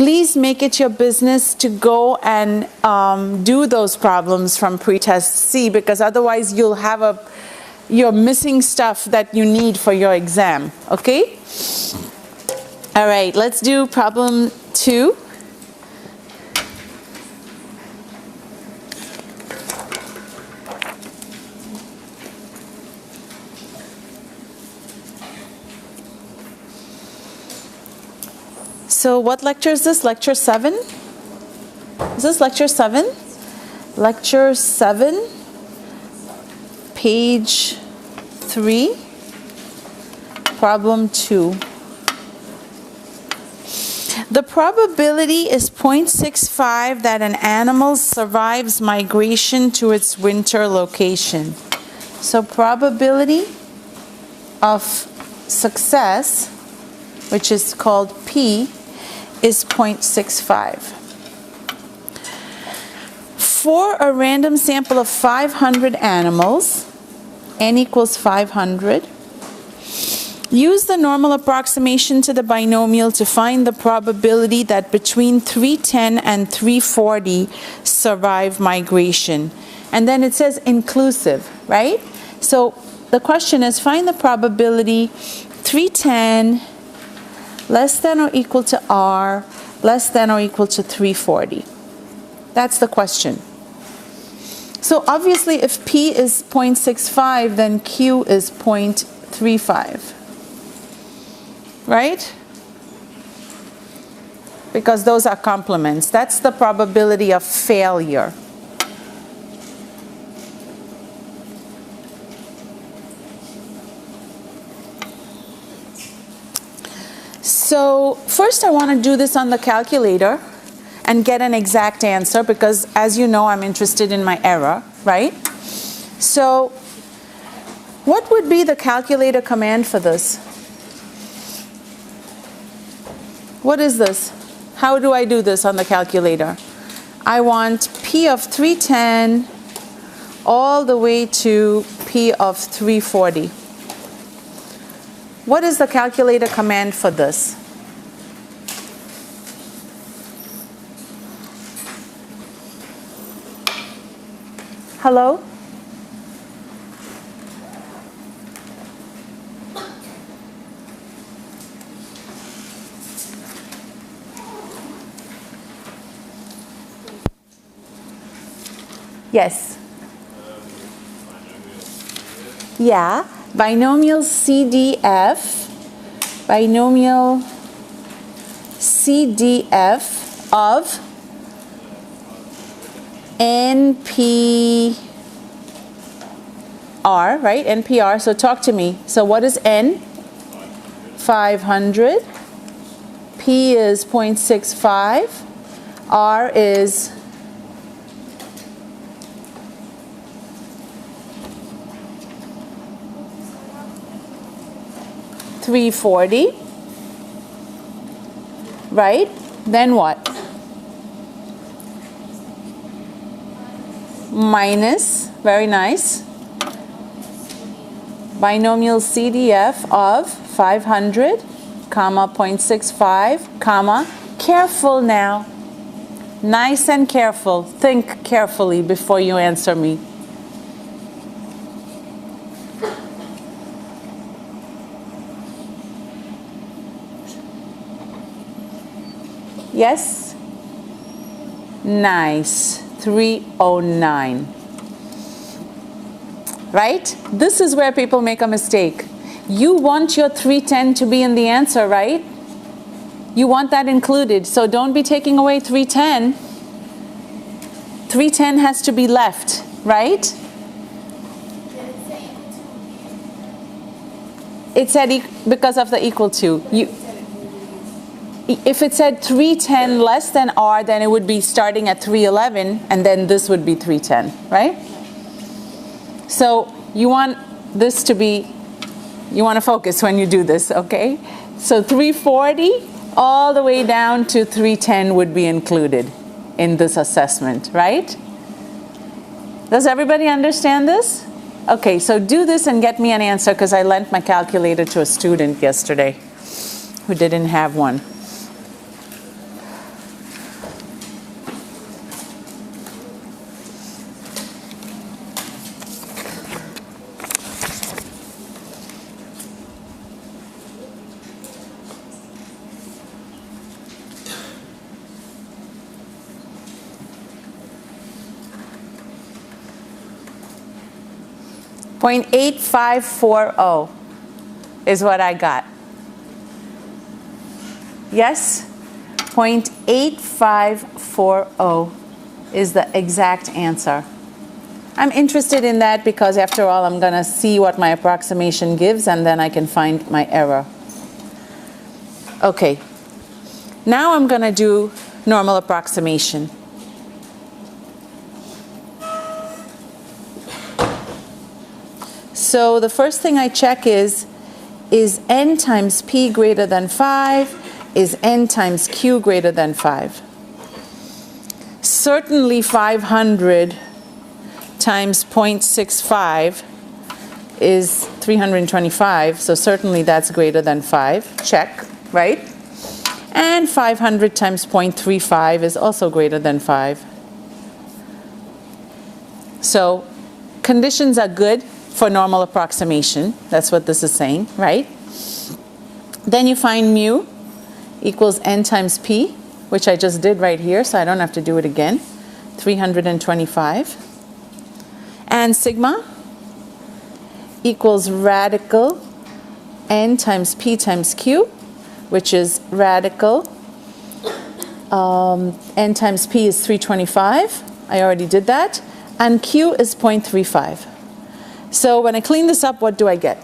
please make it your business to go and do those problems from pretest C, because otherwise you're missing stuff that you need for your exam, okay? All right, let's do problem 2. So what lecture is this? Lecture 7? Is this lecture 7? Lecture 7, page 3, problem 2. The probability is 0.65 that an animal survives migration to its winter location. So probability of success, which is called P, is 0.65. For a random sample of 500 animals, n equals 500, use the normal approximation to the binomial to find the probability that between 310 and 340 survive migration. And then it says inclusive, right? So the question is, find the probability 310 less than or equal to R, less than or equal to 340. That's the question. So obviously if P is 0.65, then Q is 0.35. Right? Because those are complements. That's the probability of failure. So first I want to do this on the calculator and get an exact answer, because as you know, I'm interested in my error, right? So what would be the calculator command for this? What is this? How do I do this on the calculator? I want P of 310 all the way to P of 340. What is the calculator command for this? Hello? Yes. Yeah, binomial CDF, binomial CDF of NPR, right? NPR, so talk to me. So what is N? 500. P is 0.65. R is 340, right? Then what? Minus, very nice, binomial CDF of 500, comma, 0.65, comma, careful now, nice and careful, think carefully before you answer me. Yes? Nice. 309. Right? This is where people make a mistake. You want your 310 to be in the answer, right? You want that included. So don't be taking away 310. 310 has to be left, right? It said because of the equal to. If it said 310 less than R, then it would be starting at 311, and then this would be 310, right? So you want this to be, you want to focus when you do this, okay? So 340 all the way down to 310 would be included in this assessment, right? Does everybody understand this? Okay, so do this and get me an answer, because I lent my calculator to a student yesterday who didn't have one. 0.8540 is what I got. Yes? 0.8540 is the exact answer. I'm interested in that because after all, I'm going to see what my approximation gives and then I can find my error. Okay. Now I'm going to do normal approximation. So the first thing I check is n times p greater than 5? Is n times q greater than 5? Certainly 500 times 0.65 is 325, so certainly that's greater than 5. Check, right? And 500 times 0.35 is also greater than 5. So conditions are good for normal approximation. That's what this is saying, right? Then you find mu equals n times p, which I just did right here, so I don't have to do it again. 325. And sigma equals radical n times p times q, which is radical n times p is 325. I already did that. And q is 0.35. So when I clean this up, what do I get?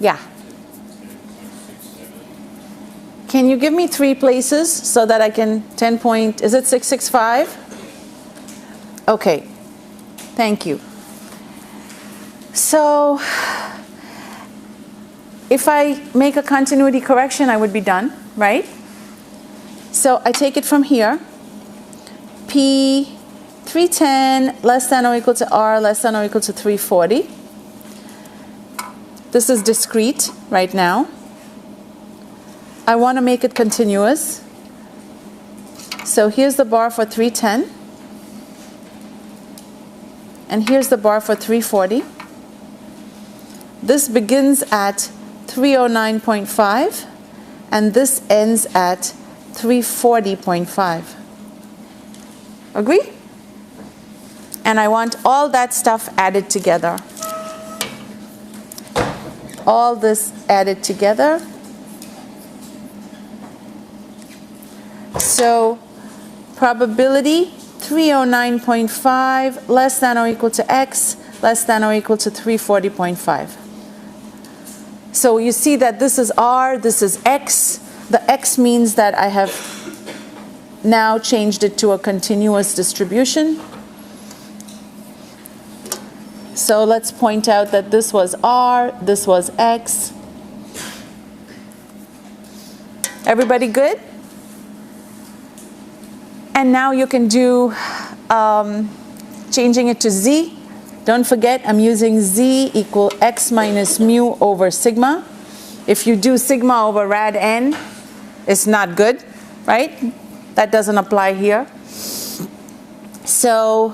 Yeah. Can you give me 3 places so that I can 10 point, is it 665? Okay, thank you. So if I make a continuity correction, I would be done, right? So I take it from here. P 310 less than or equal to R less than or equal to 340. This is discrete right now. I want to make it continuous. So here's the bar for 310. And here's the bar for 340. This begins at 309.5 and this ends at 340.5. Agree? And I want all that stuff added together. All this added together. So probability 309.5 less than or equal to x less than or equal to 340.5. So you see that this is r, this is x. The x means that I have now changed it to a continuous distribution. So let's point out that this was r, this was x. Everybody good? And now you can do changing it to z. Don't forget, I'm using z equal x minus mu over sigma. If you do sigma over rad n, it's not good, right? That doesn't apply here. So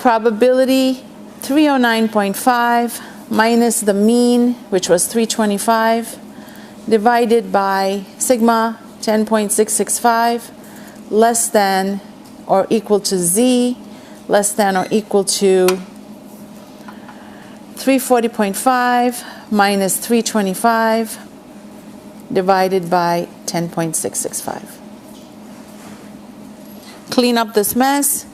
probability 309.5 minus the mean, which was 325, divided by sigma 10.665, less than or equal to z, less than or equal to 340.5 minus 325 divided by 10.665. Clean up this mess.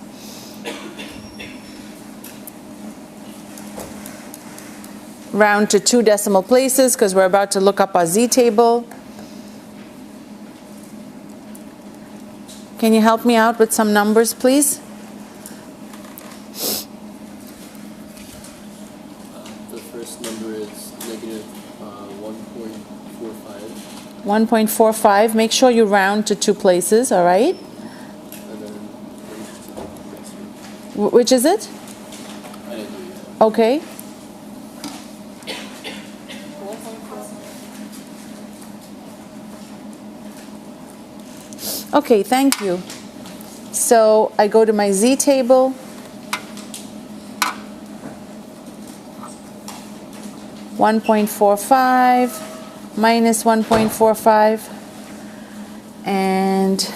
Round to 2 decimal places because we're about to look up our z table. Can you help me out with some numbers, please? The first number is negative 1.45. 1.45. Make sure you round to 2 places, all right? And then Which is it? I didn't do it. Okay. Okay, thank you. So I go to my z table. 1.45 minus 1.45, and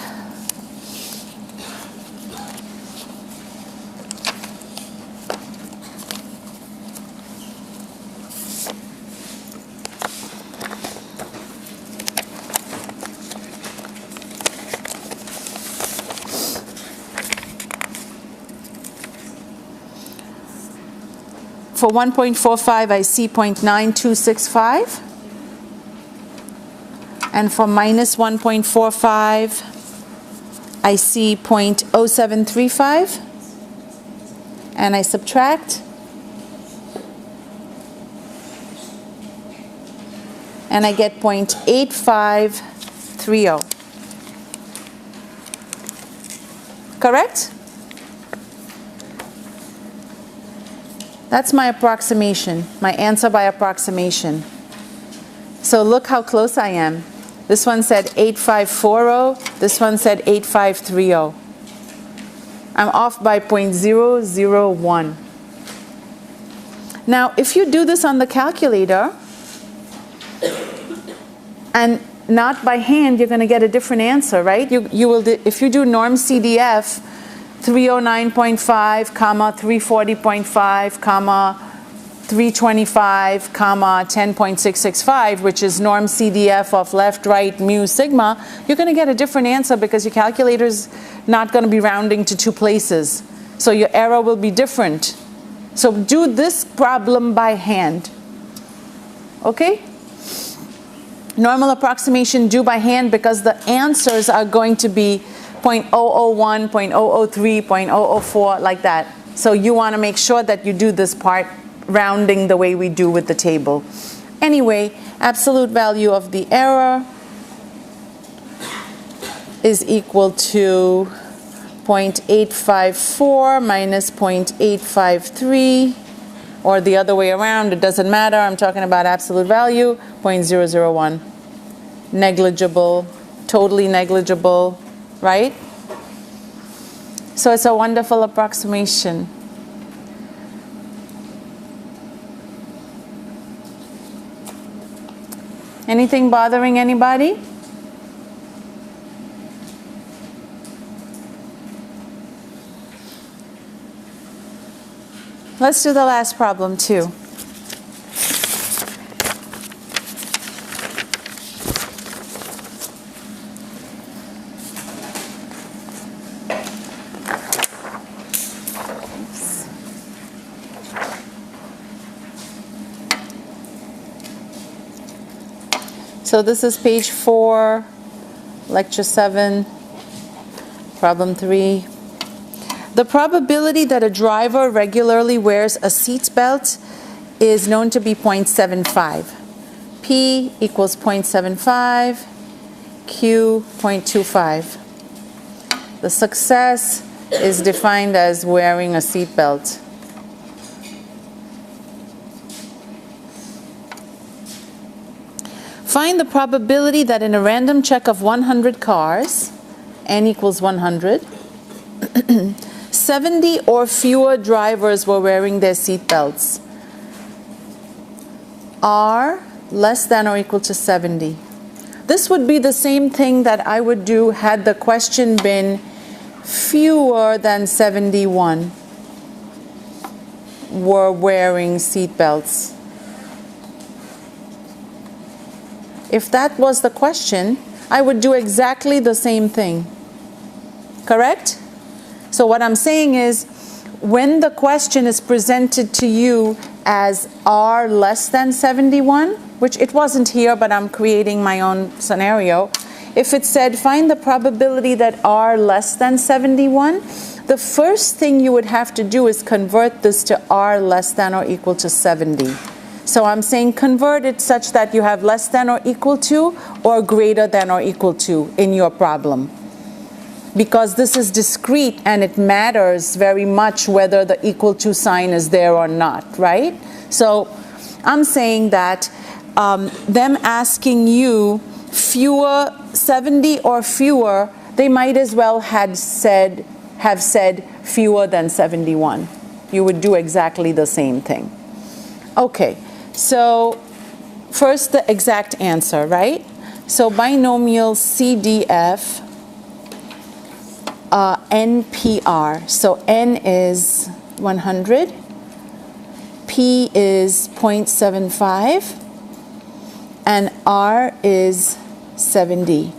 for 1.45, I see 0.9265. And for minus 1.45, I see 0.0735. And I subtract. And I get 0.8530. Correct? That's my approximation, my answer by approximation. So look how close I am. This one said 8540, this one said 8530. I'm off by 0.001. Now, if you do this on the calculator, and not by hand, you're going to get a different answer, right? You will, if you do norm CDF, 309.5, comma, 340.5, comma, 325, comma, 10.665, which is norm CDF of left, right, mu, sigma, you're going to get a different answer because your calculator's not going to be rounding to two places. So your error will be different. So do this problem by hand. Okay? Normal approximation, do by hand, because the answers are going to be 0.001, 0.003, 0.004, like that. So you want to make sure that you do this part rounding the way we do with the table. Anyway, absolute value of the error is equal to 0.854 minus 0.853, or the other way around, it doesn't matter. I'm talking about absolute value, 0.001. Negligible, totally negligible, right? So it's a wonderful approximation. Anything bothering anybody? Let's do the last problem too. So this is page 4, lecture 7, problem 3. The probability that a driver regularly wears a seat belt is known to be 0.75. P equals 0.75, Q 0.25. The success is defined as wearing a seat belt. Find the probability that in a random check of 100 cars, n equals 100, 70 or fewer drivers were wearing their seat belts. R less than or equal to 70. This would be the same thing that I would do had the question been fewer than 71 were wearing seat belts. If that was the question, I would do exactly the same thing. Correct? So what I'm saying is, when the question is presented to you as R less than 71, which it wasn't here, but I'm creating my own scenario. If it said, find the probability that R less than 71, the first thing you would have to do is convert this to R less than or equal to 70. So I'm saying convert it such that you have less than or equal to or greater than or equal to in your problem. Because this is discrete and it matters very much whether the equal to sign is there or not, right? So I'm saying that them asking you fewer, 70 or fewer, they might as well have said fewer than 71. You would do exactly the same thing. Okay, So first the exact answer, right? So binomial CDF NPR. So N is 100, P is 0.75, and R is 70.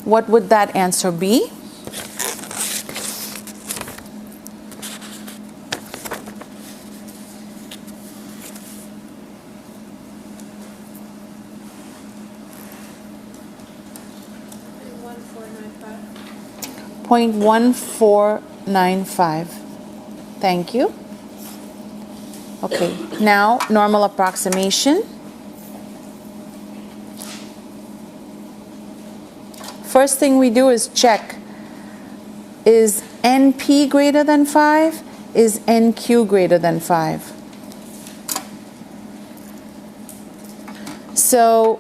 What would that answer be? .1495. Thank you. Okay, now normal approximation. First thing we do is check, is NP greater than 5? Is NQ greater than 5? So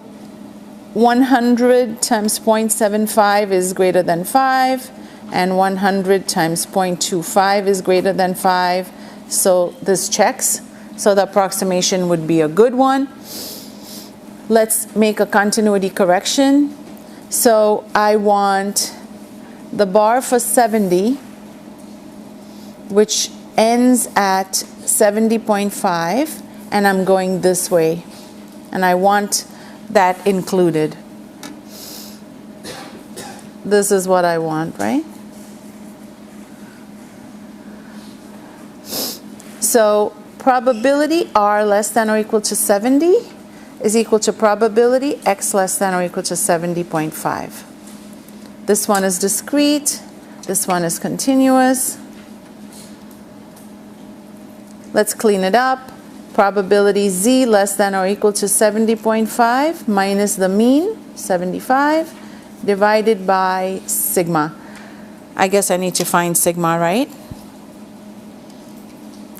100 times 0.75 is greater than 5, and 100 times 0.25 is greater than 5. So this checks. So the approximation would be a good one. Let's make a continuity correction. So I want the bar for 70, which ends at 70.5, and I'm going this way. And I want that included. This is what I want, right? So probability R less than or equal to 70 is equal to probability X less than or equal to 70.5. This one is discrete, this one is continuous. Let's clean it up. Probability Z less than or equal to 70.5 minus the mean, 75, divided by sigma. I guess I need to find sigma, right?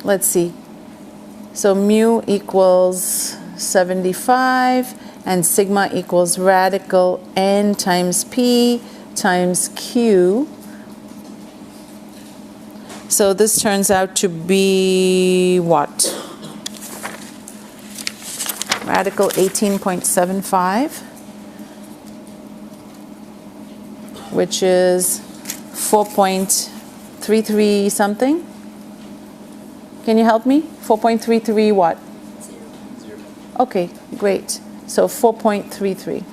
Let's see. So mu equals 75, and sigma equals radical n times p times q. So this turns out to be what? Radical 18.75, which is 4.33 something. Can you help me? 4.33 what? 0. Okay, great. So 4.33.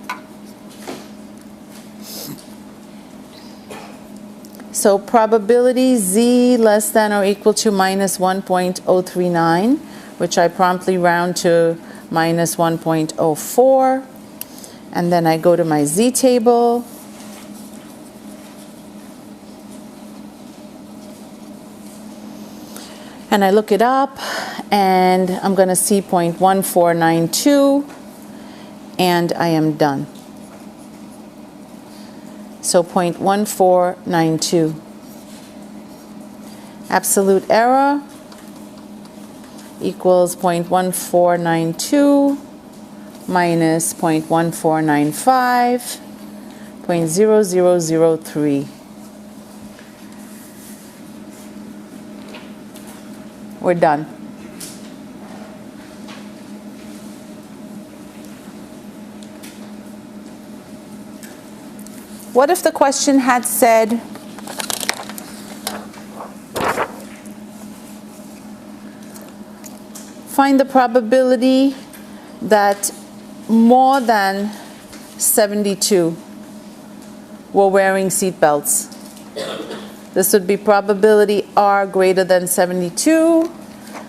So probability Z less than or equal to minus 1.039, which I promptly round to minus 1.04. And then I go to my Z table. And I look it up, and I'm going to see 0.1492, and I am done. So 0.1492. Absolute error equals 0.1492 minus 0.1495, 0.0003. We're done. What if the question had said, find the probability that more than 72 were wearing seat belts? This would be probability R greater than 72,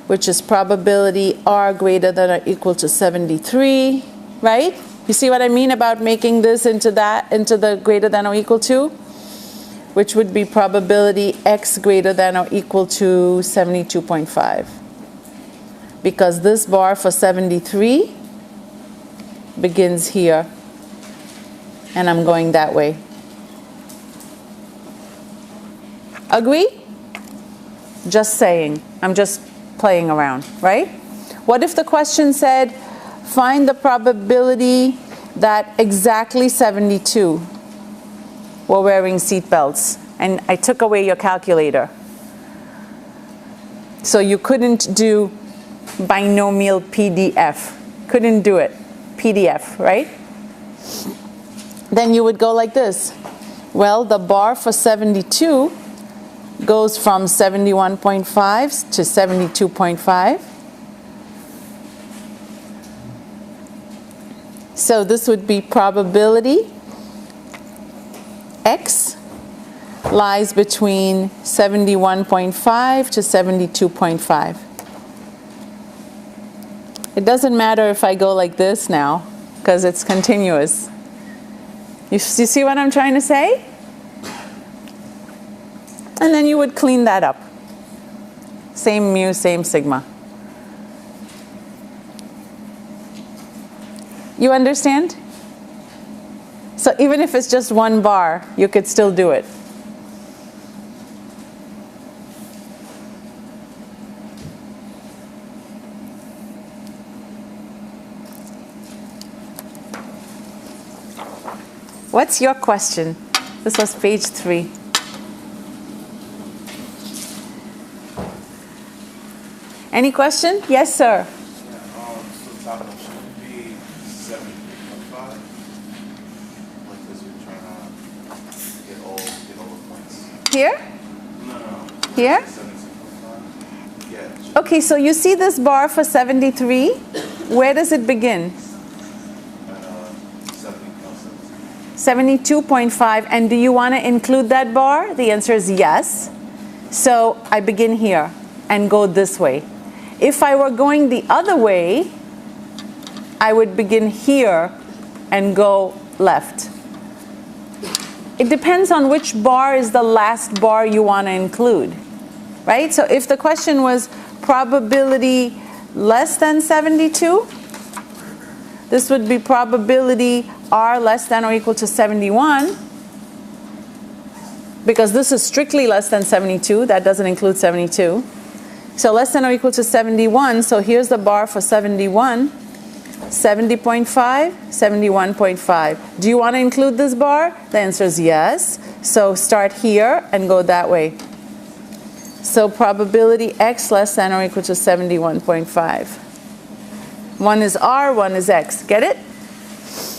which is probability R greater than or equal to 73, right? You see what I mean about making this into the greater than or equal to? Which would be probability X greater than or equal to 72.5. Because this bar for 73 begins here, and I'm going that way. Agree? Just saying. I'm just playing around, right? What if the question said, find the probability that exactly 72 were wearing seat belts, and I took away your calculator. So you couldn't do binomial PDF. Couldn't do it. PDF, right? Then you would go like this. Well, the bar for 72 goes from 71.5 to 72.5. So this would be probability X lies between 71.5 to 72.5. It doesn't matter if I go like this now, because it's continuous. You see what I'm trying to say? And then you would clean that up. Same mu, same sigma. You understand? So even if it's just one bar, you could still do it. What's your question? This was page 3. Any question? Yes, sir. So top of should it be 73.5? Like, because you're trying to get all the points. Here? No. Here? 76.5? Yeah. Okay, so you see this bar for 73? Where does it begin? 72.5. And do you want to include that bar? The answer is yes. So I begin here and go this way. If I were going the other way, I would begin here and go left. It depends on which bar is the last bar you want to include, right? So if the question was probability less than 72, this would be probability R less than or equal to 71, because this is strictly less than 72. That doesn't include 72. So less than or equal to 71. So here's the bar for 71. 70.5, 71.5. Do you want to include this bar? The answer is yes. So start here and go that way. So probability X less than or equal to 71.5. One is R, one is X. Get it?